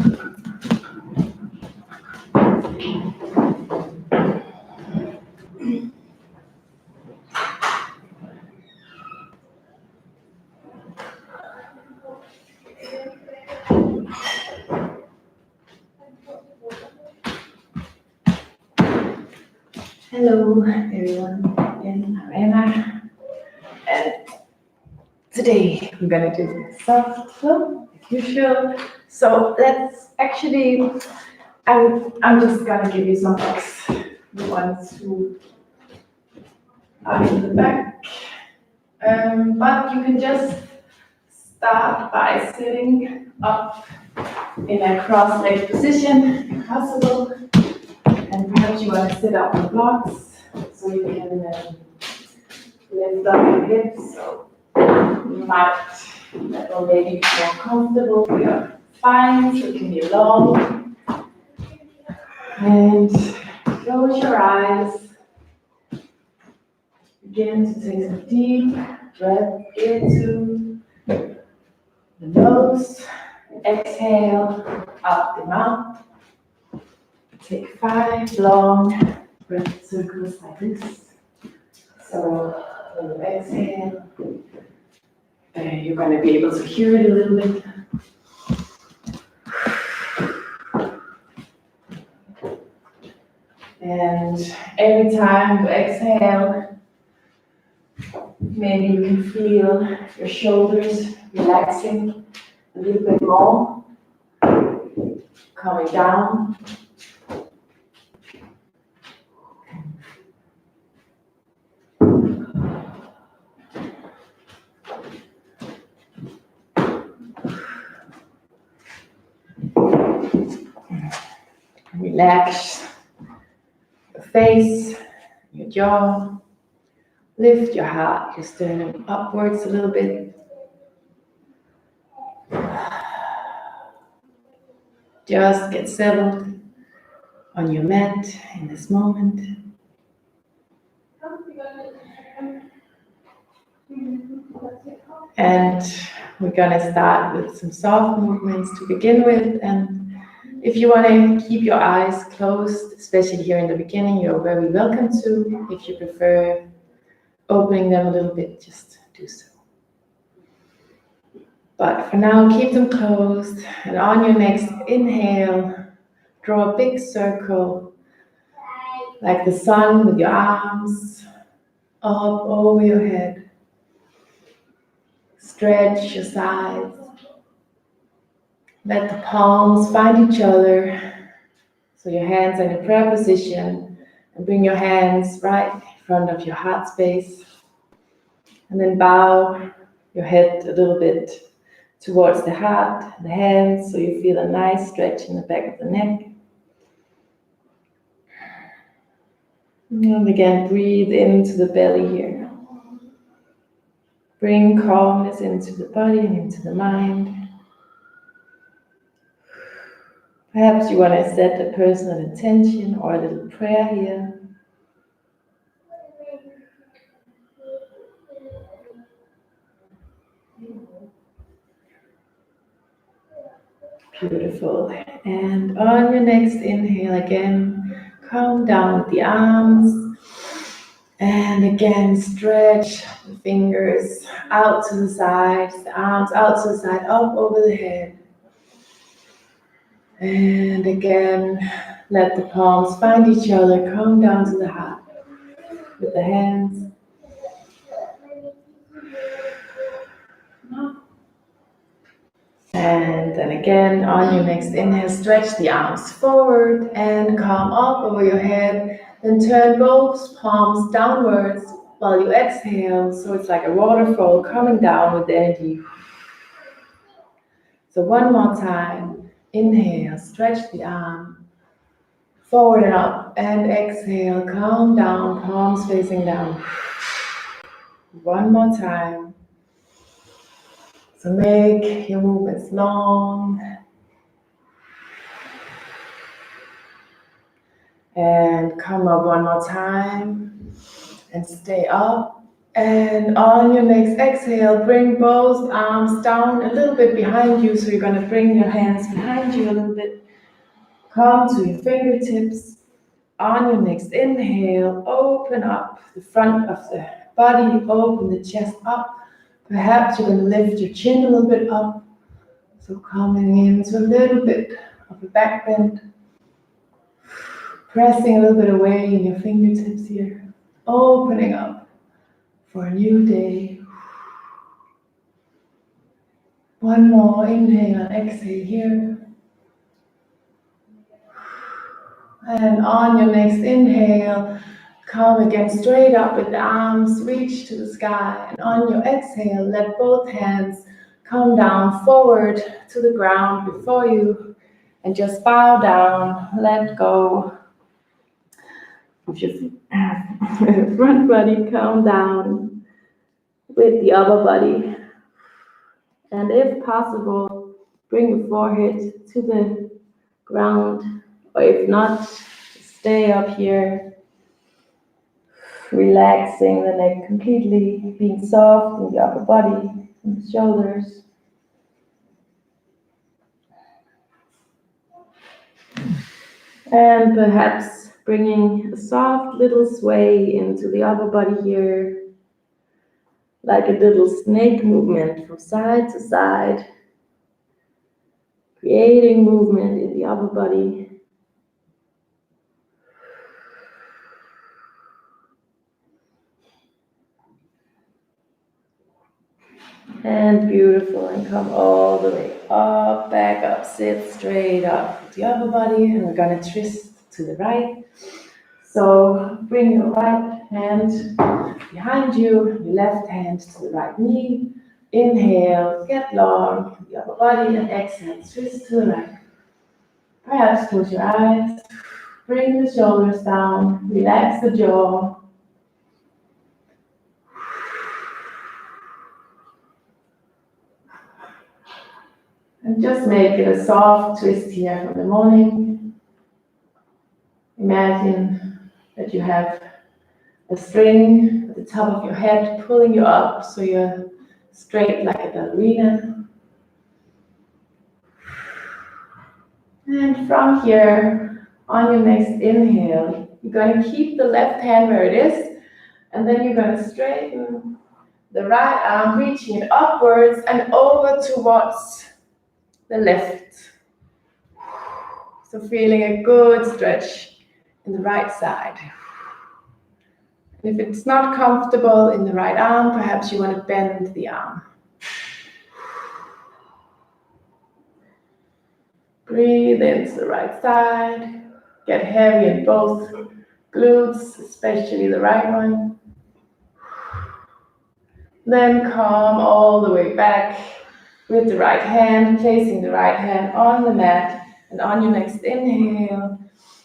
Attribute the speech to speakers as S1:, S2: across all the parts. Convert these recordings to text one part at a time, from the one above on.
S1: Hello everyone, again I'm Emma, and today we're gonna do soft flow like usual. So let's actually, I'm just gonna give you some blocks, the ones who are in the back, but you can just start by sitting up in a cross-legged position if possible, and perhaps you want to sit up on blocks so you can lift up your hips. So you might, that will make you more comfortable with your spine, so it can be long. And close your eyes. Begin to take some deep breath into the nose. Exhale out the mouth. Take 5 long breath circles like this. So when you exhale, you're going to be able to hear it a little bit. And every time you exhale, maybe you can feel your shoulders relaxing a little bit more, coming down. Relax your face, your jaw. Lift your heart, your sternum upwards a little bit. Just get settled on your mat in this moment. And we're gonna start with some soft movements to begin with. And if you want to keep your eyes closed, especially here in the beginning, you're very welcome to. If you prefer opening them a little bit, just do so. But for now, keep them closed. And on your next inhale, draw a big circle like the sun with your arms up over your head. Stretch your sides. Let the palms find each other. So your hands are in a prayer position, and bring your hands right in front of your heart space. And then bow your head a little bit towards the heart, the hands, so you feel a nice stretch in the back of the neck. And again, breathe into the belly here. Bring calmness into the body and into the mind. Perhaps you want to set a personal intention or a little prayer here. Beautiful. And on your next inhale, again, calm down with the arms. And again, stretch the fingers out to the sides, the arms out to the side, up over the head. And again, let the palms find each other, come down to the heart with the hands. And then again, on your next inhale, stretch the arms forward and come up over your head. Then turn both palms downwards while you exhale. So it's like a waterfall coming down with energy. So one more time. Inhale, stretch the arm forward and up. And exhale, calm down, palms facing down. One more time. So make your movements long. And come up one more time. And stay up. And on your next exhale, bring both arms down a little bit behind you. So you're going to bring your hands behind you a little bit. Come to your fingertips. On your next inhale, open up the front of the body, open the chest up. Perhaps you're going to lift your chin a little bit up. So coming into a little bit of a back bend. Pressing a little bit away in your fingertips here. Opening up for a new day. One more inhale and exhale here. And on your next inhale, come again straight up with the arms, reach to the sky. And on your exhale, let both hands come down forward to the ground before you. And just bow down, let go of your front body, come down with the upper body. And if possible, bring your forehead to the ground, or if not, stay up here, relaxing the neck completely, being soft in the upper body and the shoulders. And perhaps bringing a soft little sway into the upper body here, like a little snake movement from side to side, creating movement in the upper body. And beautiful, and come all the way up, back up, sit straight up with the upper body, and we're gonna twist to the right. So bring your right hand behind you, your left hand to the right knee. Inhale, get long, the upper body, and exhale, twist to the right. Perhaps close your eyes, bring the shoulders down, relax the jaw. And just make it a soft twist here from the morning. Imagine that you have a string at the top of your head pulling you up so you're straight like a ballerina. And from here, on your next inhale, you're going to keep the left hand where it is, and then you're going to straighten the right arm, reaching it upwards and over towards the left. So feeling a good stretch in the right side. And if it's not comfortable in the right arm, perhaps you want to bend the arm. Breathe into the right side. Get heavy in both glutes, especially the right one. Then come all the way back with the right hand, placing the right hand on the mat. And on your next inhale,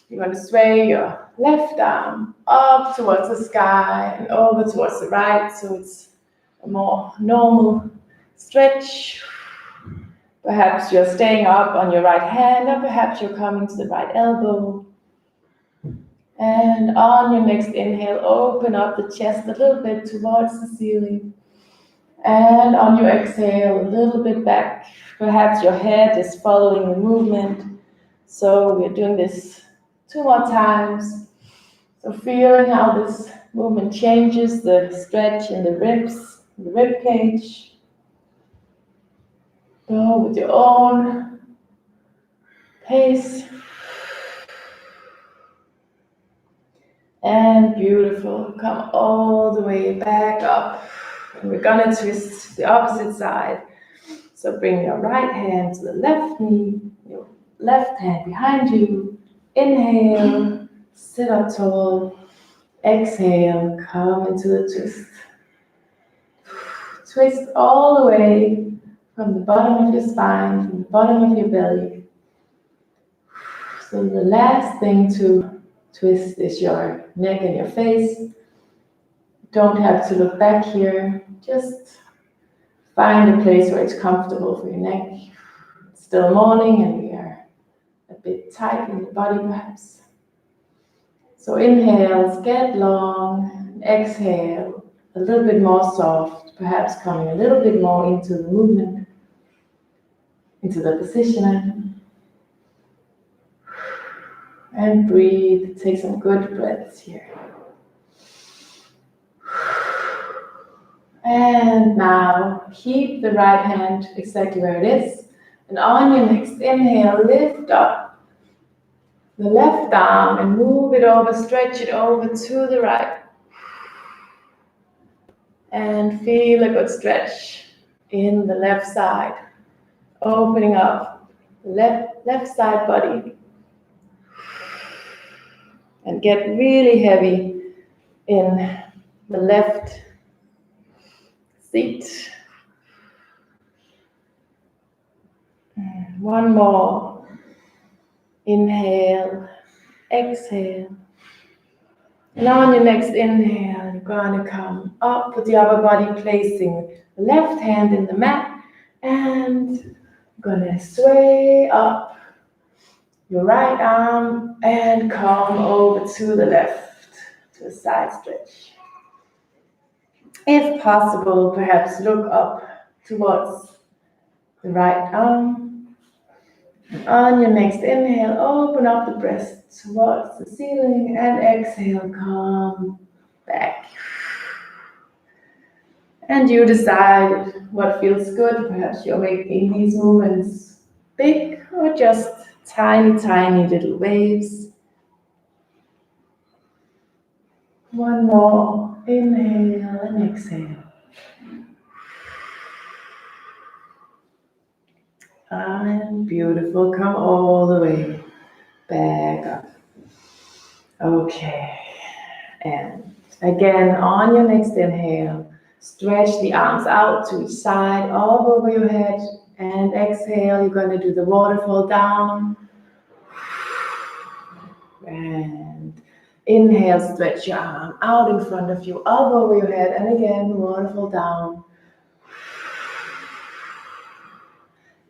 S1: you're going to sway your left arm up towards the sky and over towards the right, so it's a more normal stretch. Perhaps you're staying up on your right hand, or perhaps you're coming to the right elbow. And on your next inhale, open up the chest a little bit towards the ceiling. And on your exhale, a little bit back. Perhaps your head is following the movement. So we're doing this 2 more times. So feeling how this movement changes the stretch in the ribs, the rib cage. Go with your own pace. And beautiful. Come all the way back up. And we're gonna twist the opposite side. So bring your right hand to the left knee, your left hand behind you. Inhale, sit up tall. Exhale, come into the twist. Twist all the way from the bottom of your spine, from the bottom of your belly. So the last thing to twist is your neck and your face. Don't have to look back here. Just find a place where it's comfortable for your neck. It's still morning and we are a bit tight in the body perhaps. So inhales, get long. Exhale, a little bit more soft, perhaps coming a little bit more into the movement, into the position. And breathe, take some good breaths here. And now keep the right hand exactly where it is. And on your next inhale, lift up the left arm and move it over, stretch it over to the right. And feel a good stretch in the left side, opening up the left side body. And get really heavy in the left seat. One more. Inhale, exhale. And on your next inhale, you're going to come up with the upper body, placing the left hand in the mat, and you're going to sway up your right arm and come over to the left, to a side stretch. If possible, perhaps look up towards the right arm. And on your next inhale, open up the breast towards the ceiling, and exhale, come back. And you decide what feels good. Perhaps you're making these movements big or just tiny, tiny little waves. One more. Inhale and exhale. And beautiful. Come all the way back up. Okay. And again, on your next inhale, stretch the arms out to each side, all over your head. And exhale, you're going to do the waterfall down. And inhale, stretch your arm out in front of you, up over your head. And again, waterfall down.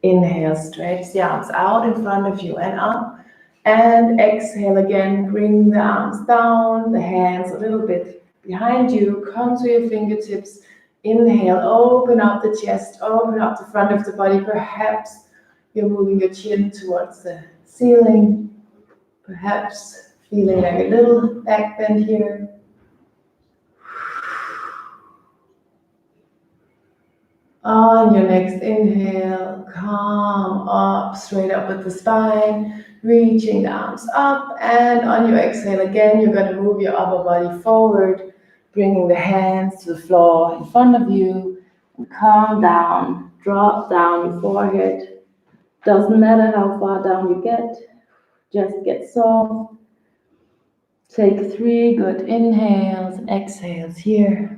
S1: Inhale, stretch the arms out in front of you and up. And exhale again, bring the arms down, the hands a little bit behind you. Come to your fingertips. Inhale, open up the chest, open up the front of the body. Perhaps you're moving your chin towards the ceiling. Perhaps feeling like a little back bend here. On your next inhale, come up, straight up with the spine, reaching the arms up. And on your exhale again, you're going to move your upper body forward, bringing the hands to the floor in front of you. And calm down, drop down your forehead. Doesn't matter how far down you get, just get soft. Take 3 good inhales and exhales here.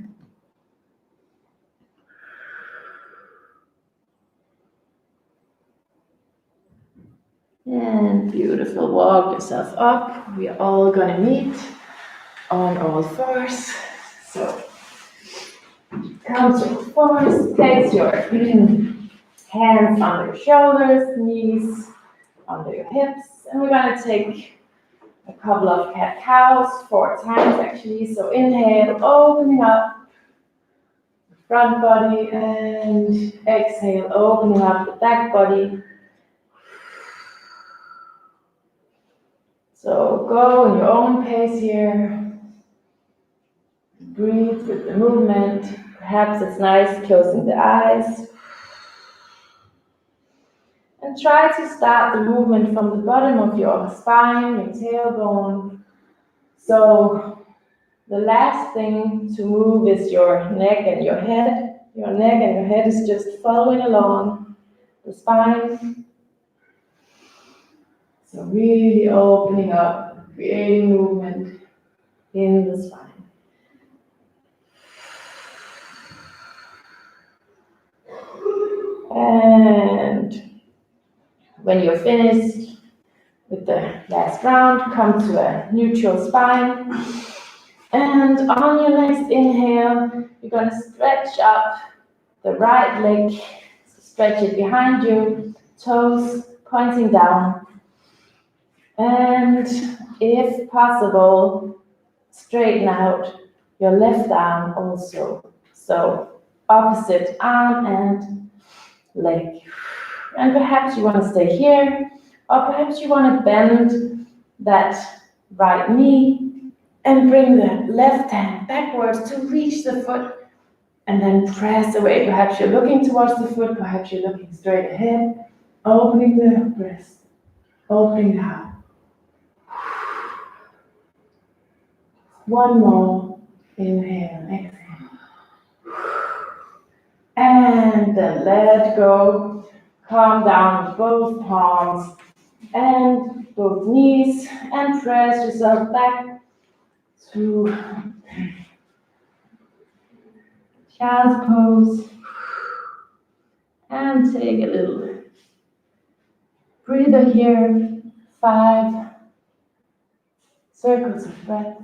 S1: And beautiful, walk yourself up. We are all gonna meet on all fours. So come to all fours, place your hands under your shoulders, knees under your hips. And we're gonna take a couple of cat-cows, 4 times actually. So inhale, opening up the front body, and exhale, opening up the back body. So go in your own pace here. Breathe with the movement. Perhaps it's nice closing the eyes. And try to start the movement from the bottom of your spine, your tailbone. So the last thing to move is your neck and your head. Your neck and your head is just following along the spine. So really opening up, creating movement in the spine. And when you're finished with the last round, come to a neutral spine. And on your next inhale, you're going to stretch up the right leg, stretch it behind you, toes pointing down. And if possible, straighten out your left arm also. So opposite arm and leg. And perhaps you want to stay here, or perhaps you want to bend that right knee and bring the left hand backwards to reach the foot and then press away. Perhaps you're looking towards the foot, perhaps you're looking straight ahead, opening the breast, opening the heart. One more, inhale, exhale. And then let go. Calm down with both palms and both knees and press yourself back to child's pose. And take a little breather here. 5 circles of breath.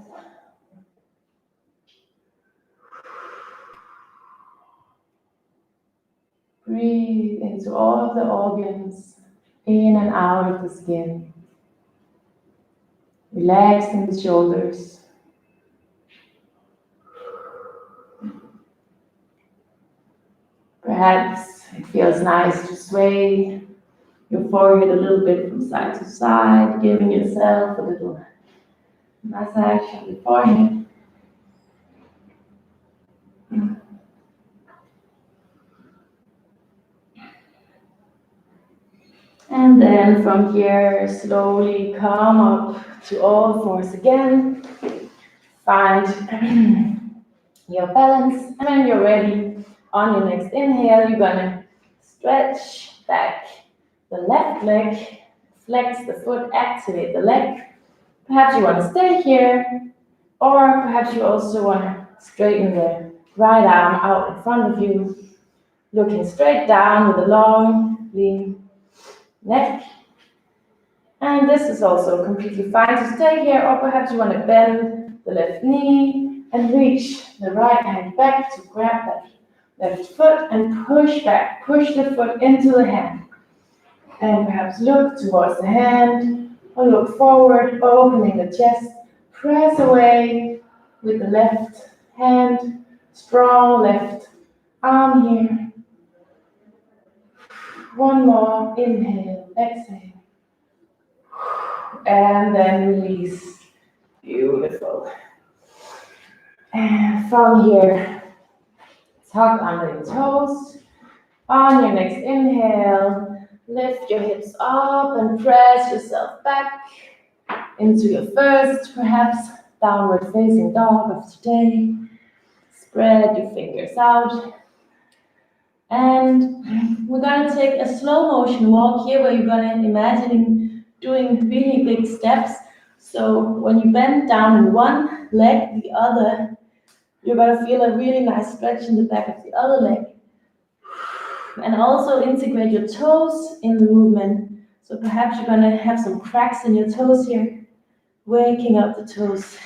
S1: Breathe into all of the organs, in and out of the skin. Relaxing the shoulders. Perhaps it feels nice to sway your forehead a little bit from side to side, giving yourself a little massage on the forehead. And then from here, slowly come up to all fours again. Find your balance, and when you're ready, on your next inhale, you're gonna stretch back the left leg, flex the foot, activate the leg. Perhaps you want to stay here, or perhaps you also want to straighten the right arm out in front of you, looking straight down with a long, lean neck. And this is also completely fine to stay here, or perhaps you want to bend the left knee and reach the right hand back to grab that left foot and push back, push the foot into the hand. And perhaps look towards the hand, or look forward, opening the chest, press away with the left hand, strong left arm here. One more, inhale, exhale. And then release. Beautiful. And from here, tuck under your toes. On your next inhale, lift your hips up and press yourself back into your first, perhaps, downward facing dog of today. Spread your fingers out. And we're going to take a slow motion walk here where you're going to imagine doing really big steps. So when you bend down in one leg, the other, you're going to feel a really nice stretch in the back of the other leg. And also integrate your toes in the movement. So perhaps you're going to have some cracks in your toes here, waking up the toes.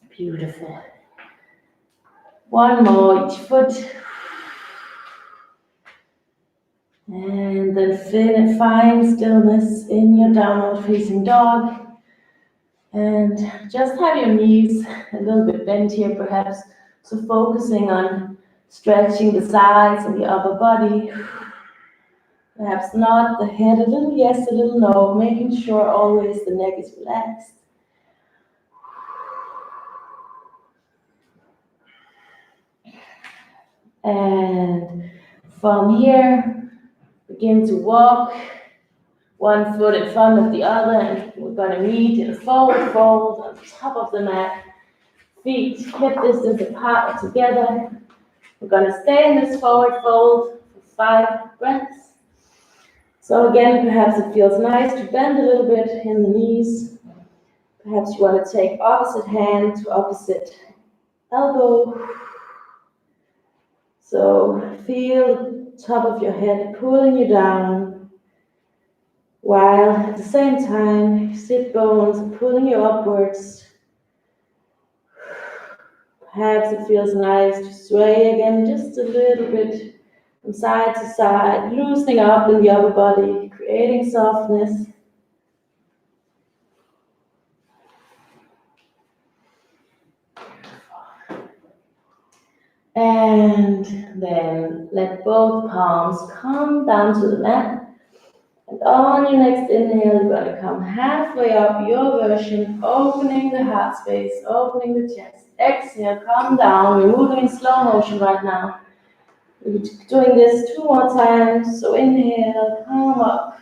S1: Beautiful. One more each foot. And then find stillness in your downward facing dog. And just have your knees a little bit bent here perhaps. So focusing on stretching the sides and the upper body. Perhaps not the head, a little yes, a little no. Making sure always the neck is relaxed. And from here, begin to walk one foot in front of the other, and we're going to meet in a forward fold on top of the mat. Feet hip distance apart or together. We're going to stay in this forward fold for 5 breaths. So again, perhaps it feels nice to bend a little bit in the knees. Perhaps you want to take opposite hand to opposite elbow. So feel the top of your head pulling you down, while at the same time, sit bones are pulling you upwards. Perhaps it feels nice to sway again just a little bit from side to side, loosening up in the upper body, creating softness. And then let both palms come down to the mat. And on your next inhale, you're going to come halfway up your version, opening the heart space, opening the chest. Exhale, come down. We're moving in slow motion right now. We're doing this 2 more times. So inhale, come up.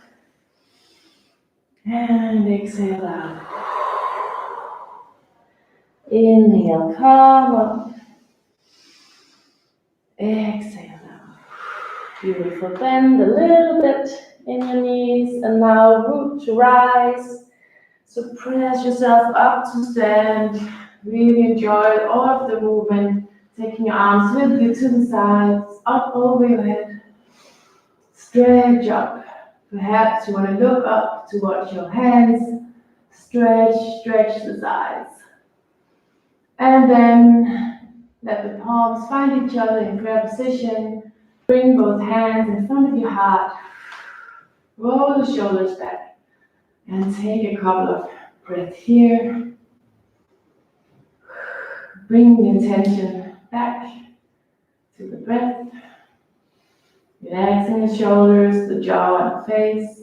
S1: And exhale out. Inhale, come up. Exhale out. Beautiful. Bend a little bit in your knees. And now root to rise. So press yourself up to stand. Really enjoy all of the movement. Taking your arms with you to the sides, up over your head. Stretch up. Perhaps you want to look up towards your hands. Stretch the sides. And then let the palms find each other in prayer position. Bring both hands in front of your heart. Roll the shoulders back. And take a couple of breaths here. Bring the attention back to the breath. Relaxing the shoulders, the jaw, and the face.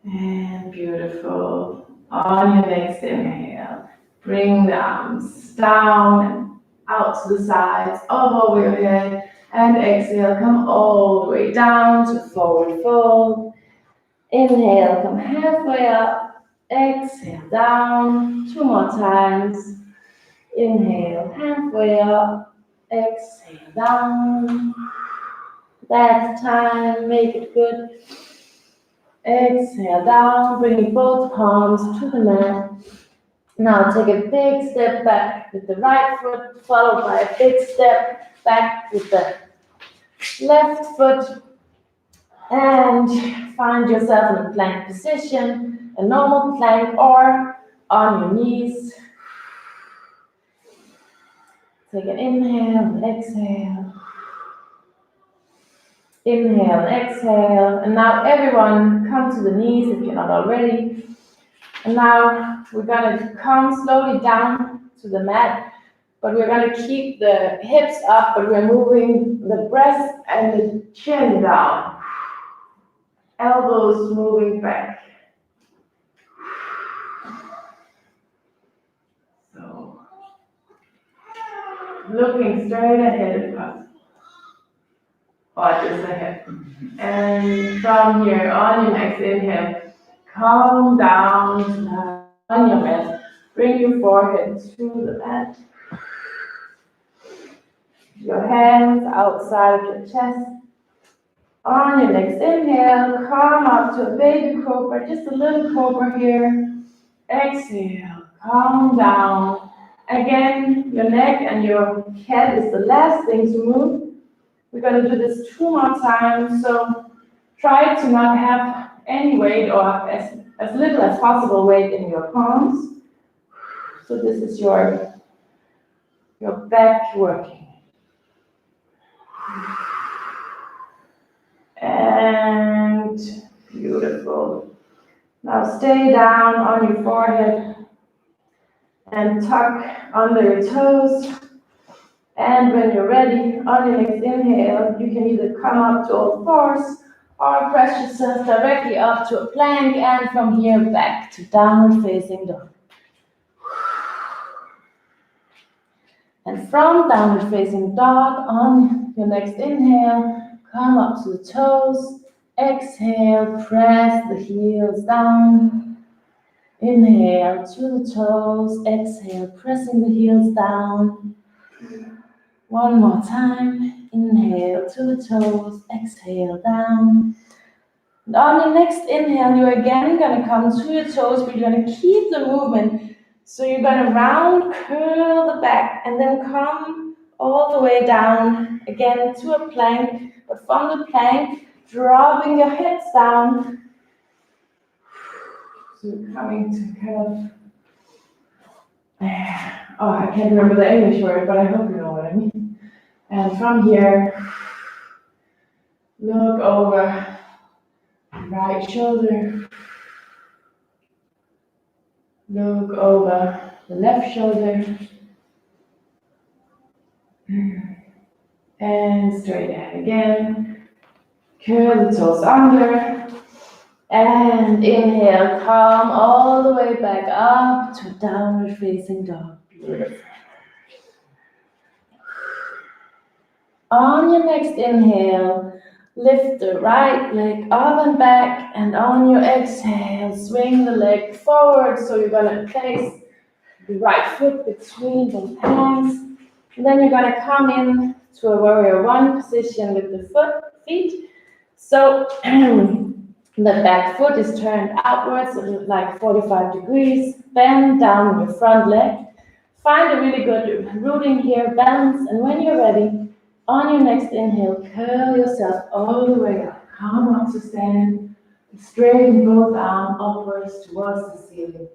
S1: And beautiful. On your next inhale, bring the arms down and out to the sides, up over your head. And exhale, come all the way down to forward fold. Inhale, come halfway up. Exhale, down. 2 more times. Inhale, halfway up. Exhale, down. Last time, make it good. Exhale, down. Bring both palms to the mat. Now take a big step back with the right foot, followed by a big step back with the left foot. And find yourself in a plank position, a normal plank or on your knees. Take an inhale and exhale. Inhale and exhale. And now everyone come to the knees if you're not already. And now we're going to come slowly down to the mat, but we're going to keep the hips up, but we're moving the breast and the chin down. Elbows moving back. So, looking straight ahead if possible. Or just ahead. And from here, on your next inhale, come down on your mat. Bring your forehead to the mat. Your hands outside of your chest. On your next inhale, come up to a baby cobra, just a little cobra here. Exhale, come down. Again, your neck and your head is the last thing to move. We're going to do this 2 more times, so try to not have any weight or as little as possible weight in your palms. So this is your back working. And beautiful. Now stay down on your forehead and tuck under your toes. And when you're ready, on your next inhale, you can either come up to all fours or press yourself directly up to a plank, and from here back to downward facing dog. And from downward facing dog, on your next inhale, come up to the toes. Exhale, press the heels down. Inhale to the toes. Exhale, pressing the heels down. One more time. Inhale to the toes. Exhale, down. And on your next inhale, you're again going to come to your toes, but you're going to keep the movement. So you're going to round, curl the back, and then come all the way down again to a plank. But from the plank, dropping your hips down. So you're coming to kind of, I can't remember the English word, but I hope you know what I mean. And from here, look over right shoulder. Look over the left shoulder. And straight ahead again. Curl the toes under. And inhale, come all the way back up to downward facing dog. Beautiful. On your next inhale, lift the right leg up and back, and on your exhale, swing the leg forward. So you're gonna place the right foot between both hands. And then you're gonna come in to a warrior one position with the feet. So the back foot is turned outwards, like 45 degrees. Bend down your front leg. Find a really good rooting here, balance, and when you're ready, on your next inhale, curl yourself all the way up. Come up to stand. Straighten both arms upwards towards the ceiling.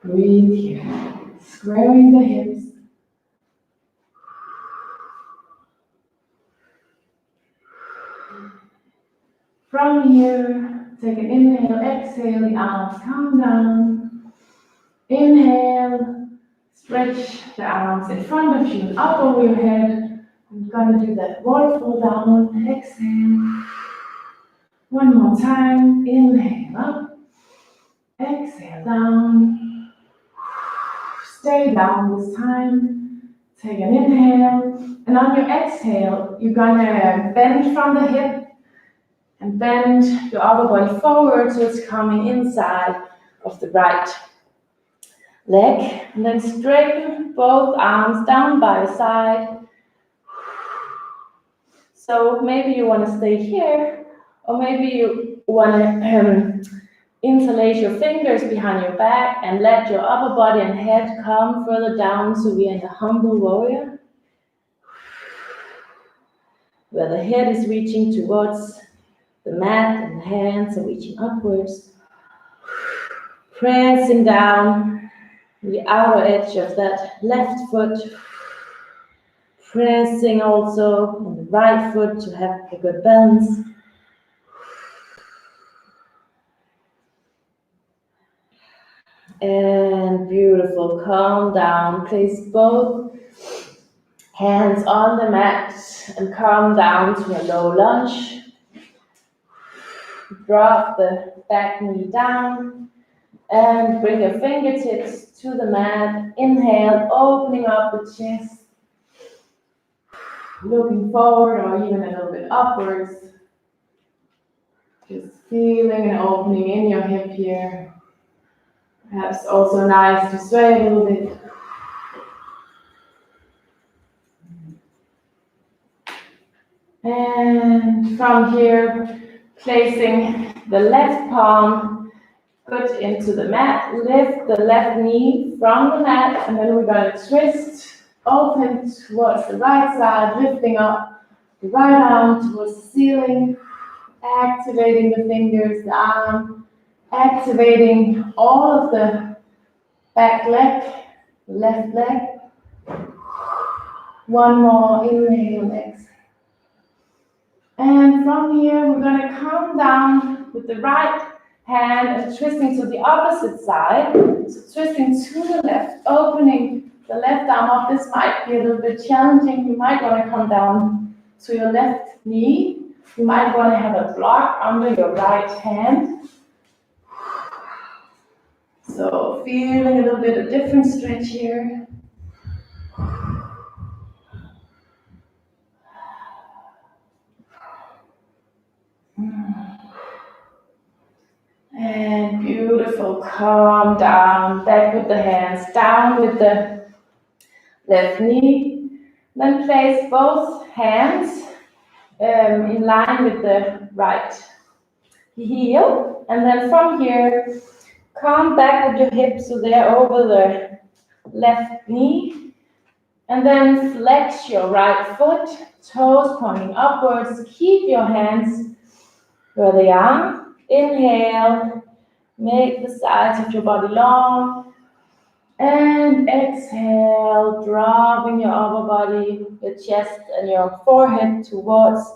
S1: Breathe here. Squaring the hips. From here, take an inhale, exhale, the arms come down. Inhale. Stretch the arms in front of you, up over your head. I'm gonna do that waterfall down. Exhale. One more time. Inhale up. Exhale down. Stay down this time. Take an inhale. And on your exhale, you're gonna bend from the hip and bend your upper body forward so it's coming inside of the right leg, and then straighten both arms down by your side. So maybe you want to stay here, or maybe you want to interlace your fingers behind your back and let your upper body and head come further down, so we are in the humble warrior, where the head is reaching towards the mat and the hands are reaching upwards. Pressing down the outer edge of that left foot, pressing also on the right foot to have a good balance. And beautiful, calm down, place both hands on the mat and come down to a low lunge. Drop the back knee down and bring your fingertips to the mat. Inhale, opening up the chest, looking forward or even a little bit upwards. Just feeling an opening in your hip here. Perhaps also nice to sway a little bit. And from here, placing the left palm good into the mat, lift the left knee from the mat, and then we're going to twist, open towards the right side, lifting up the right arm towards the ceiling, activating the fingers, the arm, activating all of the back leg, left leg. One more inhale, exhale. And from here, we're going to come down with the right hand and twisting to the opposite side. So twisting to the left, opening the left arm up. This might be a little bit challenging. You might want to come down to your left knee. You might want to have a block under your right hand. So feeling a little bit of different stretch here. And beautiful, calm down, back with the hands, down with the left knee. Then place both hands in line with the right heel. And then from here, come back with your hips so they're over the left knee. And then flex your right foot, toes pointing upwards. Keep your hands where they are. Inhale, make the sides of your body long. And exhale, dropping your upper body, your chest and your forehead towards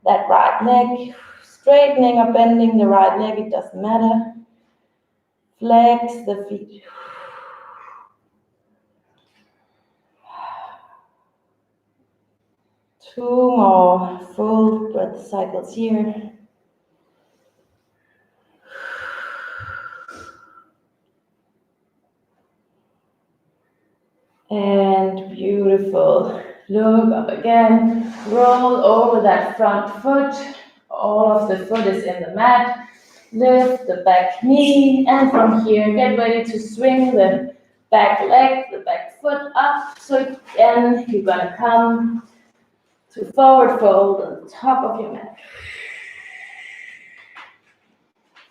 S1: that right leg, straightening or bending the right leg, it doesn't matter. Flex the feet. Two more full breath cycles here. And beautiful. Look up again. Roll over that front foot. All of the foot is in the mat. Lift the back knee. And from here, get ready to swing the back leg, the back foot up. So again, you're gonna come to forward fold on the top of your mat.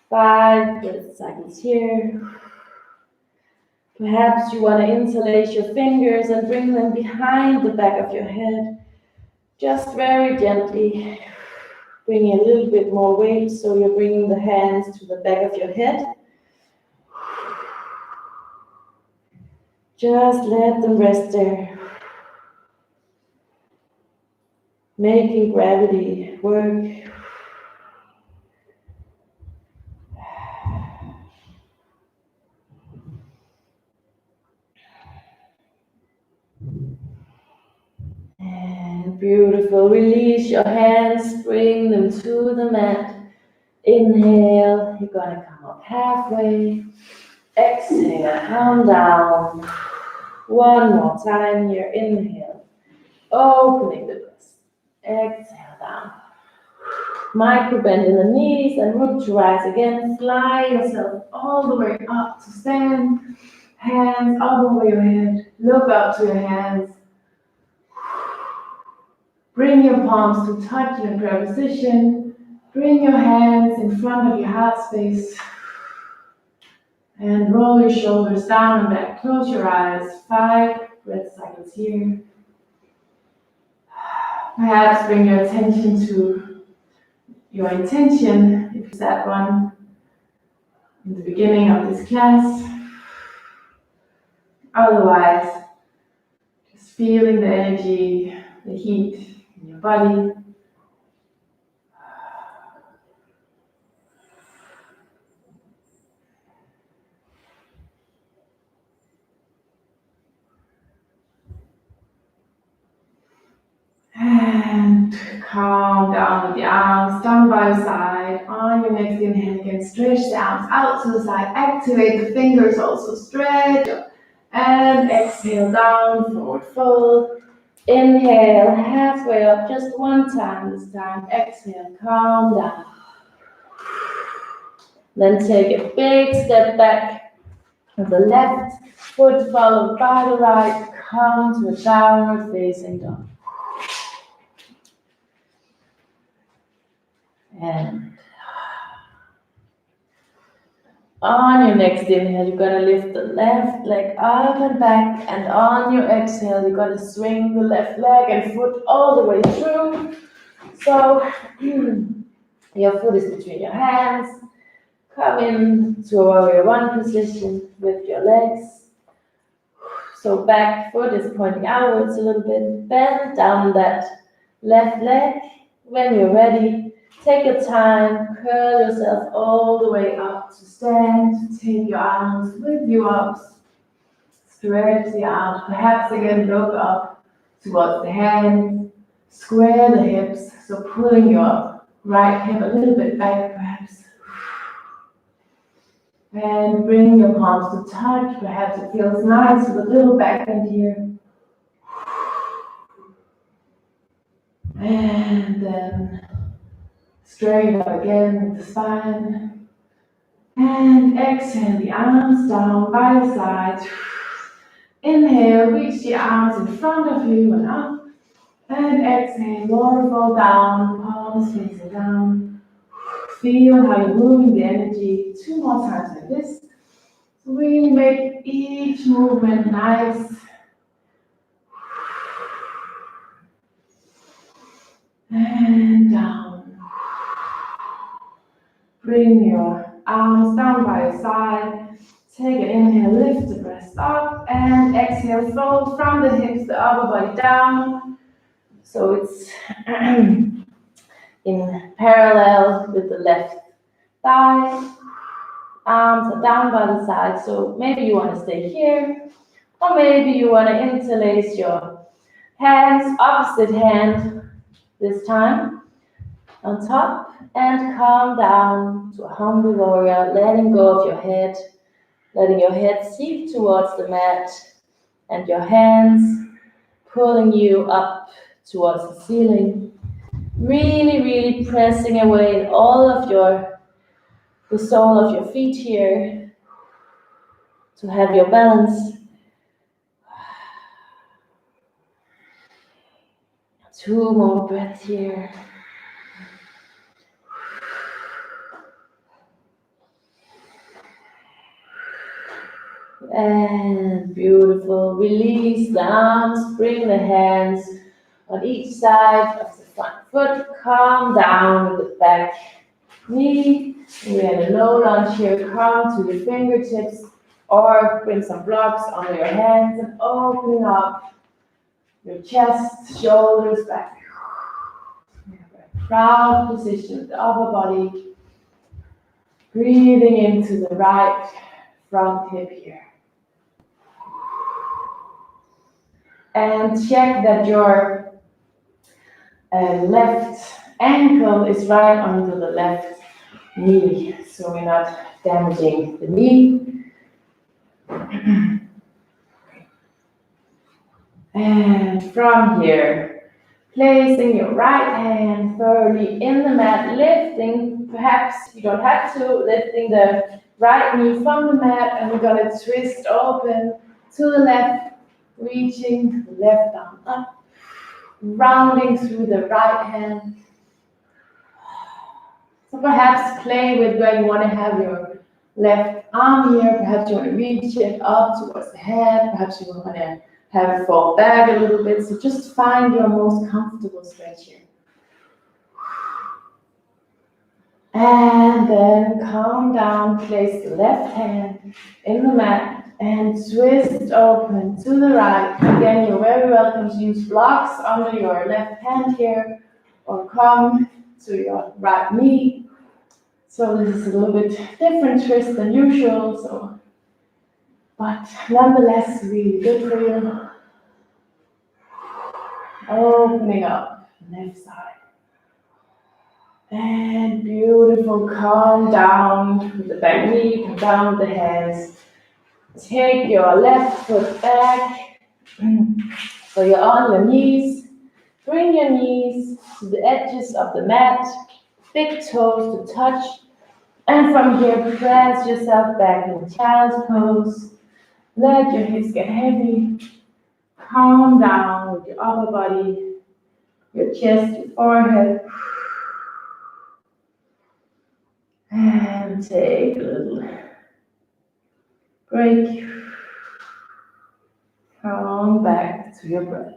S1: 5 breath cycles here. Perhaps you want to interlace your fingers and bring them behind the back of your head. Just very gently, bringing a little bit more weight, so you're bringing the hands to the back of your head. Just let them rest there. Making gravity work. And beautiful. Release your hands, bring them to the mat. Inhale, you're gonna come up halfway. Exhale, come down. One more time here. Inhale, opening the breast. Exhale down. Micro bend in the knees and root to rise again. Fly yourself all the way up to stand. Hands up over your head. Look up to your hands. Bring your palms to touch in prayer position. Bring your hands in front of your heart space. And roll your shoulders down and back. Close your eyes. 5 breath cycles here. Perhaps bring your attention to your intention, if you set one in the beginning of this class. Otherwise, just feeling the energy, the heat in your body. And calm down with the arms down by your side. On your next inhale again, stretch the arms out to the side. Activate the fingers, also stretch. And exhale down, forward fold. Inhale, halfway up, just one time this time. Exhale, calm down. Then take a big step back with the left foot followed by the right. Come to a downward facing dog. And on your next inhale, you're going to lift the left leg up and back. And on your exhale, you're going to swing the left leg and foot all the way through. So your foot is between your hands. Come in to a warrior one position with your legs. So back foot is pointing outwards a little bit. Bend down that left leg. When you're ready, take your time, curl yourself all the way up to stand. Take your arms with you up. Stretch the arms. Perhaps again look up towards the hands. Square the hips. So pulling your right hip a little bit back perhaps. And bring your palms to touch. Perhaps it feels nice with a little back bend here. And then straight up again with the spine. And exhale the arms down by your side. Inhale, reach the arms in front of you and up. And exhale, waterfall down, palms facing down. Feel how you're moving the energy 2 more times like this. So really make each movement nice. And down. Bring your arms down by your side. Take an inhale, lift the breast up. And exhale, fold from the hips, the upper body down. So it's in parallel with the left thigh. Arms are down by the side, so maybe you want to stay here, or maybe you want to interlace your hands, opposite hand this time, on top, and come down to a humble warrior, letting go of your head, letting your head sink towards the mat, and your hands pulling you up towards the ceiling. Really, really pressing away in all of the sole of your feet here to have your balance. 2 more breaths here. And beautiful. Release the arms, bring the hands on each side of the front foot. Calm down with the back knee. We're in a low lunge here. Come to your fingertips or bring some blocks under your hands and open up your chest, shoulders back. Proud position of the upper body. Breathing into the right front hip here. And check that your left ankle is right under the left knee, so we're not damaging the knee. And from here, placing your right hand firmly in the mat, lifting, perhaps you don't have to, lifting the right knee from the mat, and we're going to twist open to the left, reaching the left arm up, rounding through the right hand. So perhaps play with where you want to have your left arm here. Perhaps you want to reach it up towards the head. Perhaps you want to have it fall back a little bit. So just find your most comfortable stretch here. And then calm down, place the left hand in the mat and twist open to the right. Again, you're very welcome to use blocks under your left hand here or come to your right knee. So this is a little bit different twist than usual, but nonetheless really good for you. Opening up the left side. And beautiful, calm down with the back knee, come down with the hands. Take your left foot back, so you're on your knees. Bring your knees to the edges of the mat, big toes to touch. And from here, press yourself back in child's pose. Let your hips get heavy. Calm down with your upper body, your chest, your forehead. And take a little break. Come back to your breath.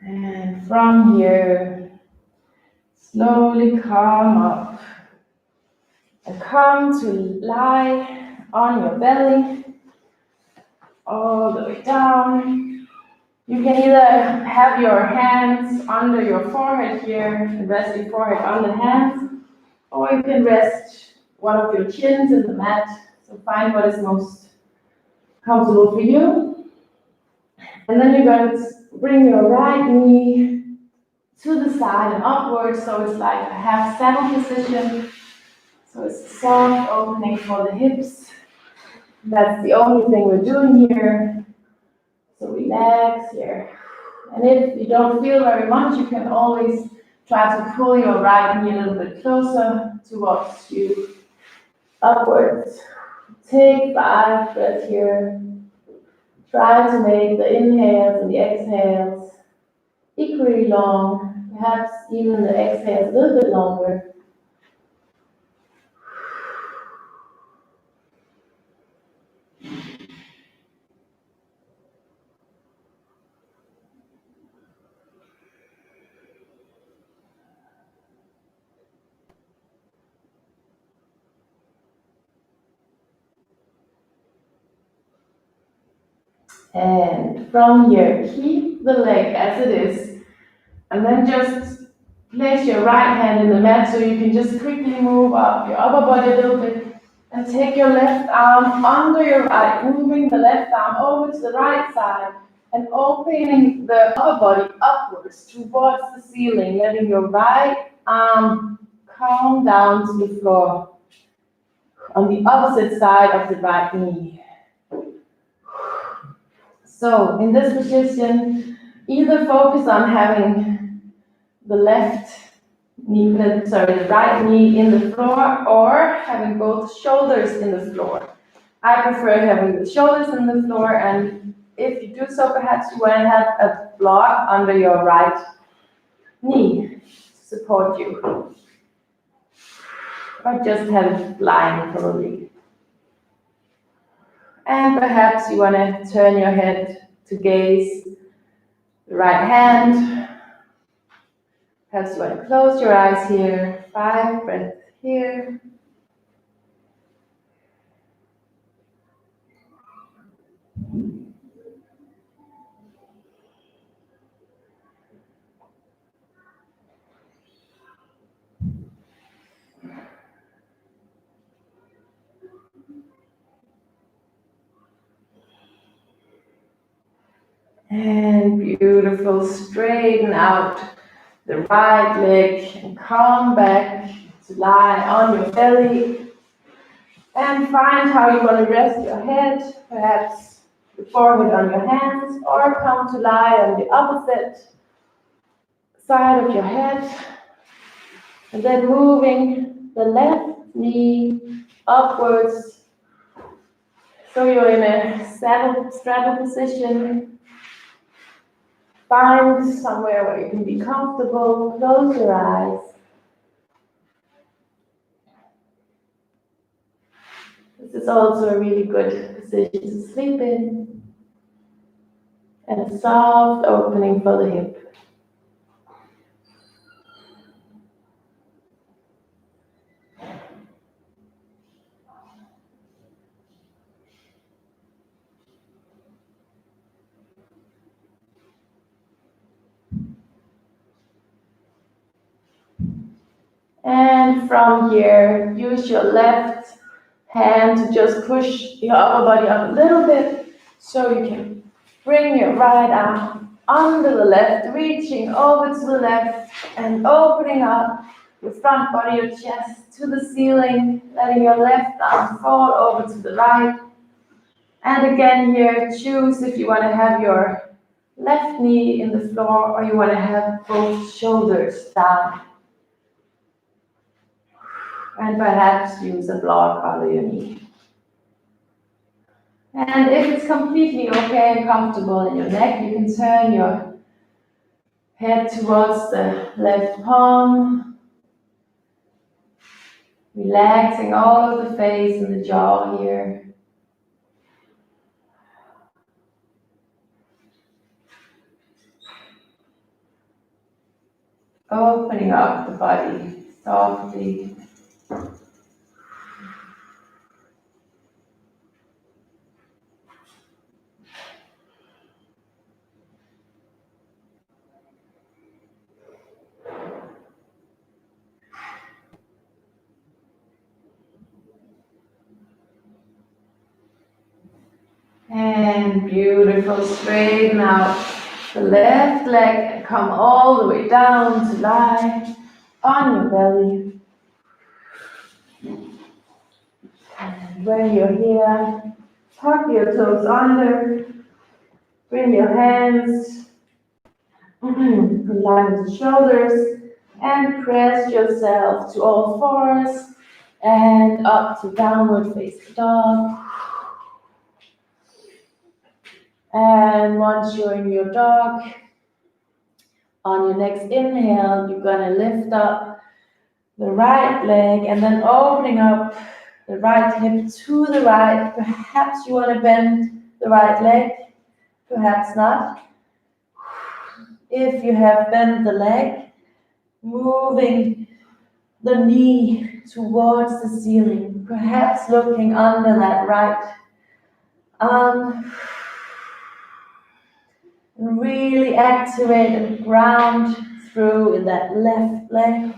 S1: And from here, slowly come up and come to lie on your belly, all the way down. You can either have your hands under your forehead here and rest your forehead on the hands, or you can rest one of your chins in the mat. So find what is most comfortable for you. And then you're going to bring your right knee to the side and upwards, so it's like a half saddle position. So it's a soft opening for the hips. That's the only thing we're doing here. So relax here. And if you don't feel very much, you can always try to pull your right knee a little bit closer towards you, upwards. Take 5 breaths here. Try to make the inhales and the exhales equally long, perhaps even the exhales a little bit longer. And from here, keep the leg as it is, and then just place your right hand in the mat so you can just quickly move up your upper body a little bit and take your left arm under your right, moving the left arm over to the right side and opening the upper body upwards towards the ceiling, letting your right arm come down to the floor on the opposite side of the right knee. So in this position, either focus on having the the right knee in the floor, or having both shoulders in the floor. I prefer having the shoulders in the floor, and if you do so, perhaps you want to have a block under your right knee to support you. Or just have it lying probably. And perhaps you want to turn your head to gaze the right hand. Perhaps you want to close your eyes here. 5 breaths here. And beautiful, straighten out the right leg and come back to lie on your belly. And find how you want to rest your head, perhaps the forehead on your hands, or come to lie on the opposite side of your head. And then moving the left knee upwards. So you're in a straddle position. Find somewhere where you can be comfortable. Close your eyes. This is also a really good position to sleep in. And a soft opening for the hip. And from here, use your left hand to just push your upper body up a little bit so you can bring your right arm under the left, reaching over to the left and opening up your front body, your chest to the ceiling, letting your left arm fall over to the right. And again here, choose if you want to have your left knee in the floor or you want to have both shoulders down. And perhaps use a block under your knee. And if it's completely okay and comfortable in your neck, you can turn your head towards the left palm, relaxing all of the face and the jaw here. Opening up the body softly. And beautiful, straighten out the left leg and come all the way down to lie on your belly. And when you're here, tuck your toes under, bring your hands in line with the shoulders, and press yourself to all fours and up to downward facing dog. And once you're in your dog, on your next inhale, you're gonna lift up the right leg and then opening up the right hip to the right. Perhaps you wanna bend the right leg, perhaps not. If you have bent the leg, moving the knee towards the ceiling, perhaps looking under that right arm. And really activate and ground through in that left leg.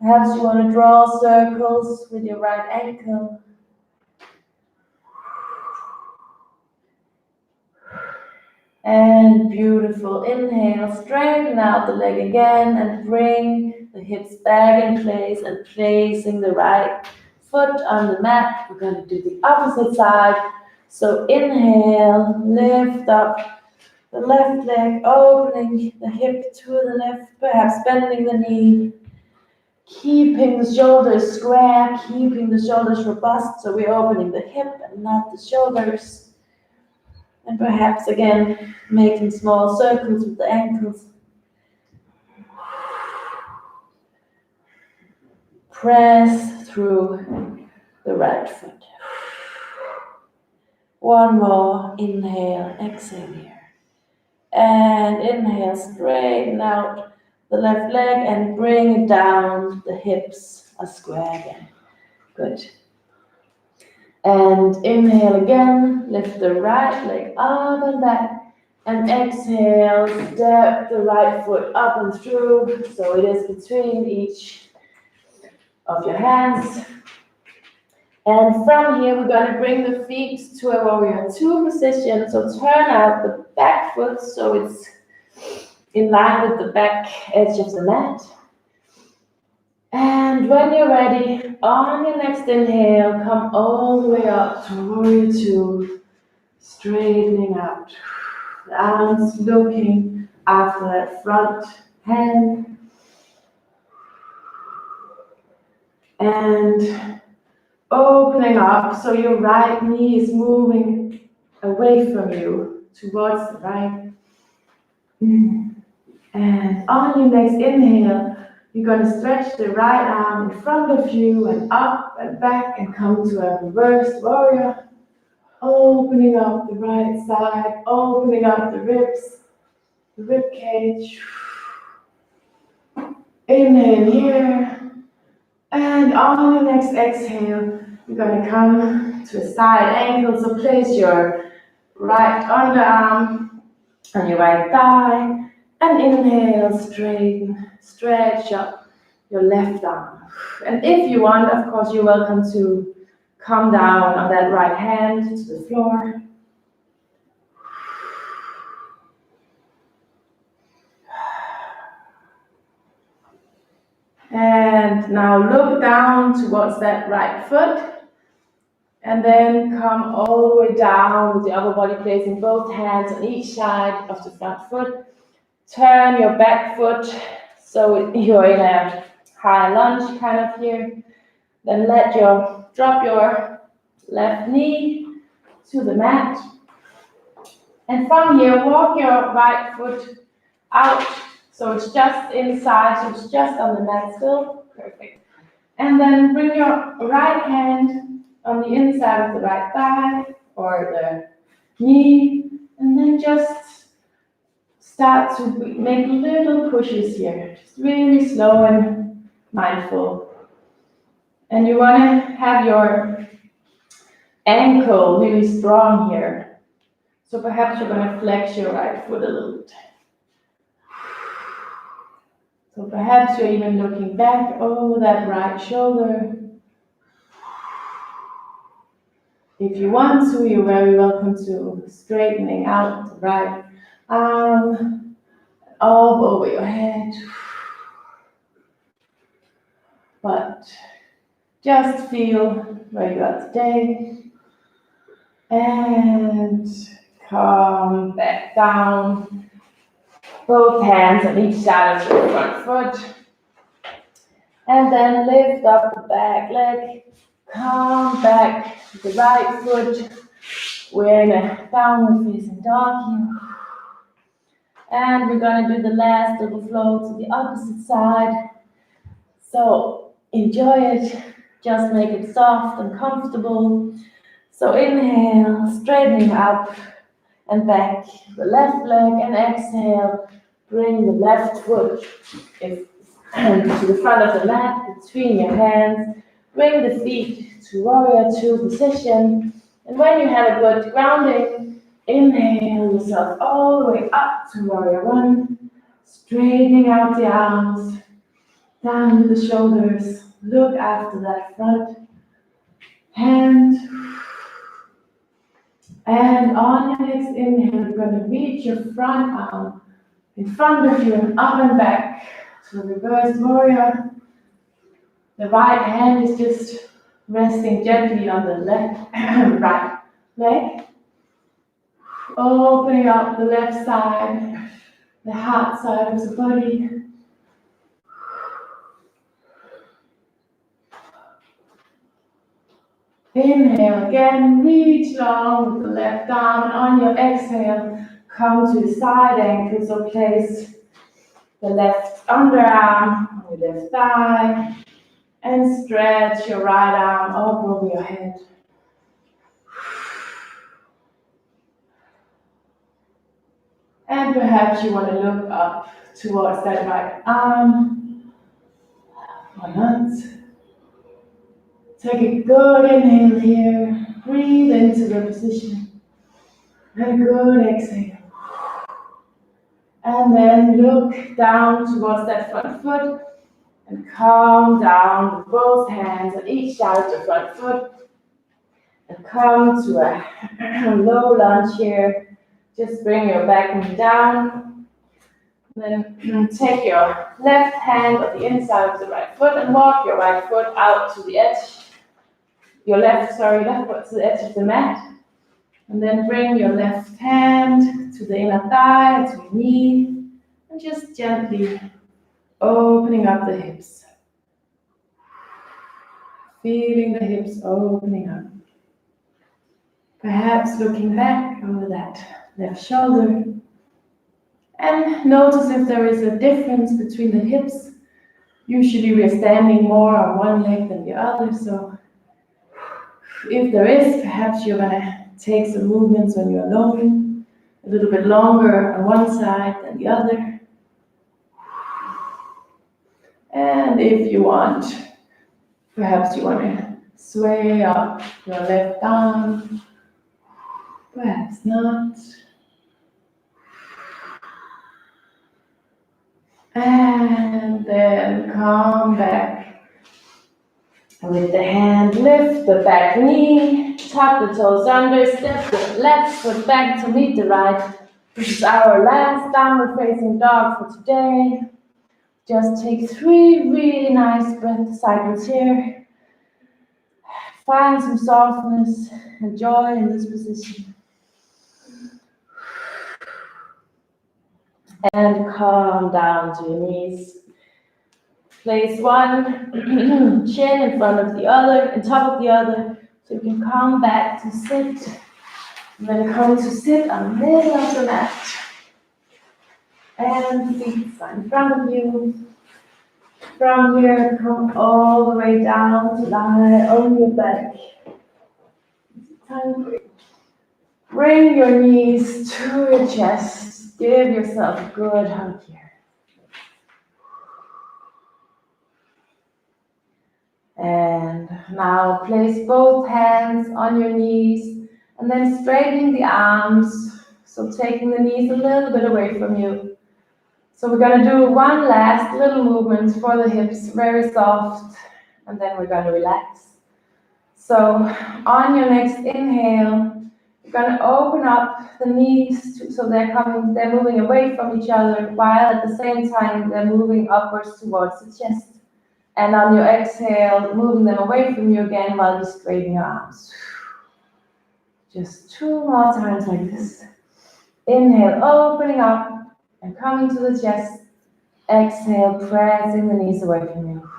S1: Perhaps you want to draw circles with your right ankle. And beautiful. Inhale, straighten out the leg again and bring the hips back in place and placing the right foot on the mat. We're going to do the opposite side. So inhale, lift up the left leg, opening the hip to the left, perhaps bending the knee, keeping the shoulders square, keeping the shoulders robust, so we're opening the hip and not the shoulders. And perhaps again, making small circles with the ankles. Press through the right foot. One more, inhale, exhale here. And inhale, straighten out the left leg and bring it down, the hips are square again. Good. And inhale again, lift the right leg up and back. And exhale, step the right foot up and through, so it is between each of your hands. And from here, we're going to bring the feet to a warrior two position. So turn out the back foot so it's in line with the back edge of the mat. And when you're ready, on your next inhale, come all the way up to warrior two, straightening out. The arms looking after that front hand. And opening up so your right knee is moving away from you towards the right. And on your next inhale, you're going to stretch the right arm in front of you and up and back and come to a reversed warrior. Opening up the right side, opening up the ribs, the rib cage. Inhale here. And on your next exhale, you're going to come to a side angle. So place your right underarm on your right thigh. And inhale, straighten, stretch up your left arm. And if you want, of course, you're welcome to come down on that right hand to the floor. And now look down towards that right foot. And then come all the way down with the upper body placing both hands on each side of the front foot. Turn your back foot so you're in a high lunge kind of here. Then drop your left knee to the mat. And from here, walk your right foot out. So it's just inside, so it's just on the mat still. Perfect. And then bring your right hand on the inside of the right thigh or the knee. And then just start to make little pushes here, just really slow and mindful. And you want to have your ankle really strong here. So perhaps you're going to flex your right foot a little bit. So perhaps you're even looking back over that right shoulder. If you want to, you're very welcome to straightening out the right arm, up over your head. But just feel where you are today. And come back down. Both hands on each side of the front foot. And then lift up the back leg. Come back to the right foot. We're in a downward facing dog here. And we're gonna do the last little flow to the opposite side. So enjoy it, just make it soft and comfortable. So inhale, straightening up and back the left leg, and exhale, bring the left foot to the front of the mat between your hands. Bring the feet to warrior two position. And when you have a good grounding, inhale yourself all the way up to warrior one, straightening out the arms, down to the shoulders. Look after that front hand. And on your next inhale, you're going to reach your front arm in front of you and up and back to a reverse warrior. The right hand is just resting gently on the left, right leg. Opening up the left side, the heart side of the body. Inhale again, reach long with the left arm, and on your exhale, come to side ankle. So place the left underarm on your left thigh, and stretch your right arm up over your head. And perhaps you want to look up towards that right arm, or not. Take a good inhale here, breathe into the position, and a good exhale. And then look down towards that front foot, and come down with both hands on each side of the front foot, and come to a low lunge here. Just bring your back knee down. Then take your left hand on the inside of the right foot and walk your right foot out to the edge. Your left foot to the edge of the mat. And then bring your left hand to the inner thigh, to your knee, and just gently opening up the hips. Feeling the hips opening up. Perhaps looking back over that left shoulder. And notice if there is a difference between the hips. Usually we are standing more on one leg than the other, so if there is, perhaps you're going to take some movements when you're alone, a little bit longer on one side than the other. And if you want, perhaps you want to sway up your left arm, perhaps not. And then come back. With the hand, lift the back knee, tuck the toes under, step the left foot back to meet the right. This is our last downward facing dog for today. Just take 3 really nice breath cycles here. Find some softness and joy in this position. And calm down to your knees. Place one chin in front of the other, on top of the other, so you can come back to sit. And then come to sit on the middle of the mat. And feet in front of you. From here, come all the way down to lie on your back. Bring your knees to your chest. Give yourself a good hug here. And now place both hands on your knees and then straightening the arms. So taking the knees a little bit away from you. So we're going to do one last little movement for the hips, very soft, and then we're going to relax. So on your next inhale, you're going to open up the knees so they're moving away from each other, while at the same time they're moving upwards towards the chest. And on your exhale, moving them away from you again while you straighten your arms. Just 2 more times like this. Inhale, opening up and coming to the chest. Exhale, pressing the knees away from you.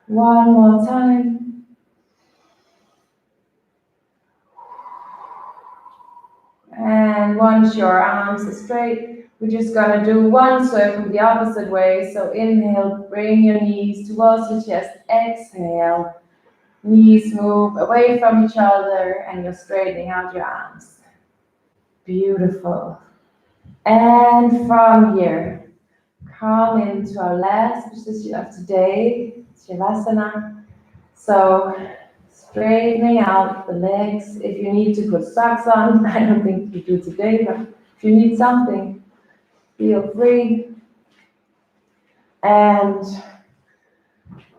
S1: 1 more time. And once your arms are straight, we're just gonna do one circle the opposite way. So inhale, bring your knees towards your chest. Exhale, knees move away from each other and you're straightening out your arms. Beautiful. And from here, come into our last position of today, Shavasana. So straightening out the legs. If you need to put socks on, I don't think you do today, but if you need something, feel free. And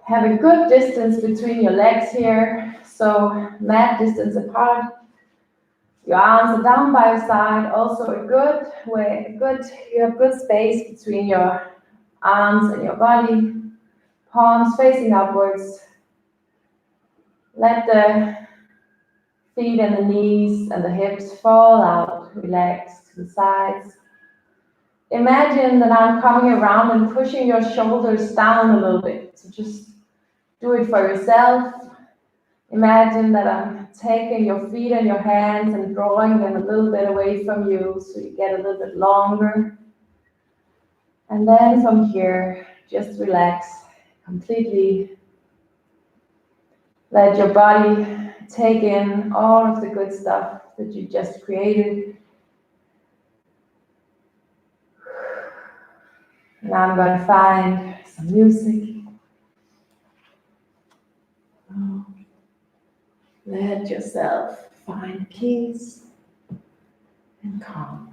S1: have a good distance between your legs here. So mat distance apart. Your arms are down by your side. Also a good way, you have good space between your arms and your body. Palms facing upwards. Let the feet and the knees and the hips fall out. Relax to the sides. Imagine that I'm coming around and pushing your shoulders down a little bit. So just do it for yourself. Imagine that I'm taking your feet and your hands and drawing them a little bit away from you so you get a little bit longer. And then from here, just relax completely. Let your body take in all of the good stuff that you just created. Now I'm going to find some music. Let yourself find peace and calm.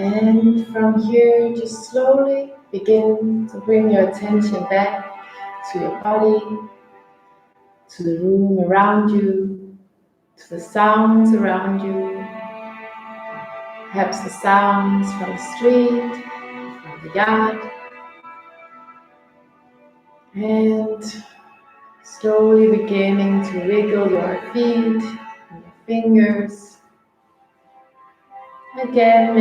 S1: And from here, just slowly begin to bring your attention back to your body, to the room around you, to the sounds around you, perhaps the sounds from the street, from the yard, and slowly beginning to wiggle your feet and your fingers. Again,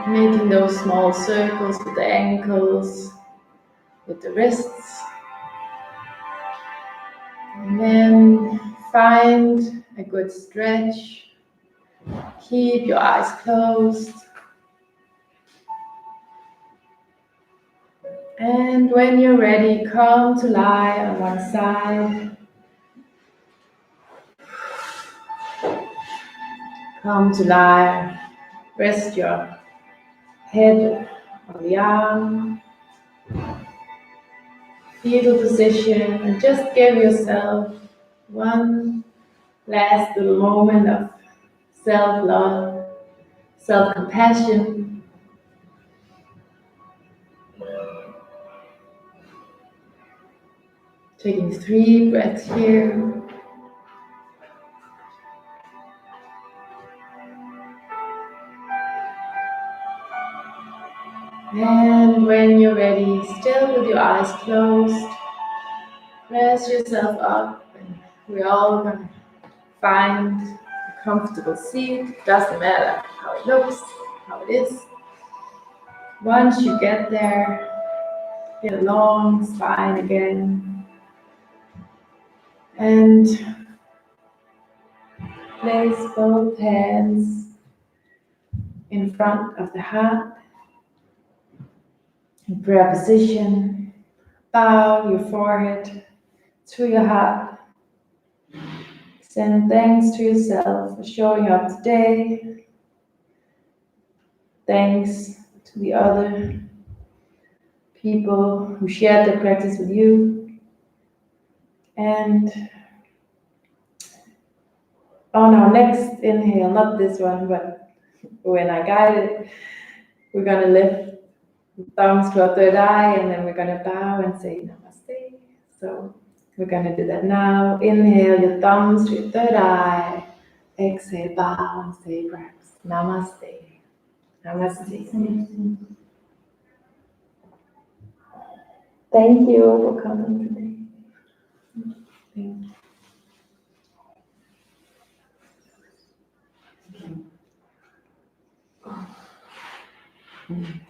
S1: making those small circles with the ankles, with the wrists. And then find a good stretch. Keep your eyes closed. And when you're ready, come to lie on one side. Come to lie. Rest your head on the arm. Fetal position, and just give yourself one last little moment of self-love, self-compassion. Taking 3 breaths here. And when you're ready, still with your eyes closed, press yourself up, and we're all gonna find a comfortable seat. Doesn't matter how it looks, how it is. Once you get there, get a long spine again, and place both hands in front of the heart. In prayer position, bow your forehead to your heart. Send thanks to yourself for showing up today. Thanks to the other people who shared their practice with you. And on our next inhale, not this one, but when I guide it, we're gonna lift the thumbs to our third eye, and then we're gonna bow and say namaste. So we're gonna do that now. Inhale your thumbs to your third eye. Exhale, bow and say perhaps namaste. Namaste. Thank you for coming today. Thank you.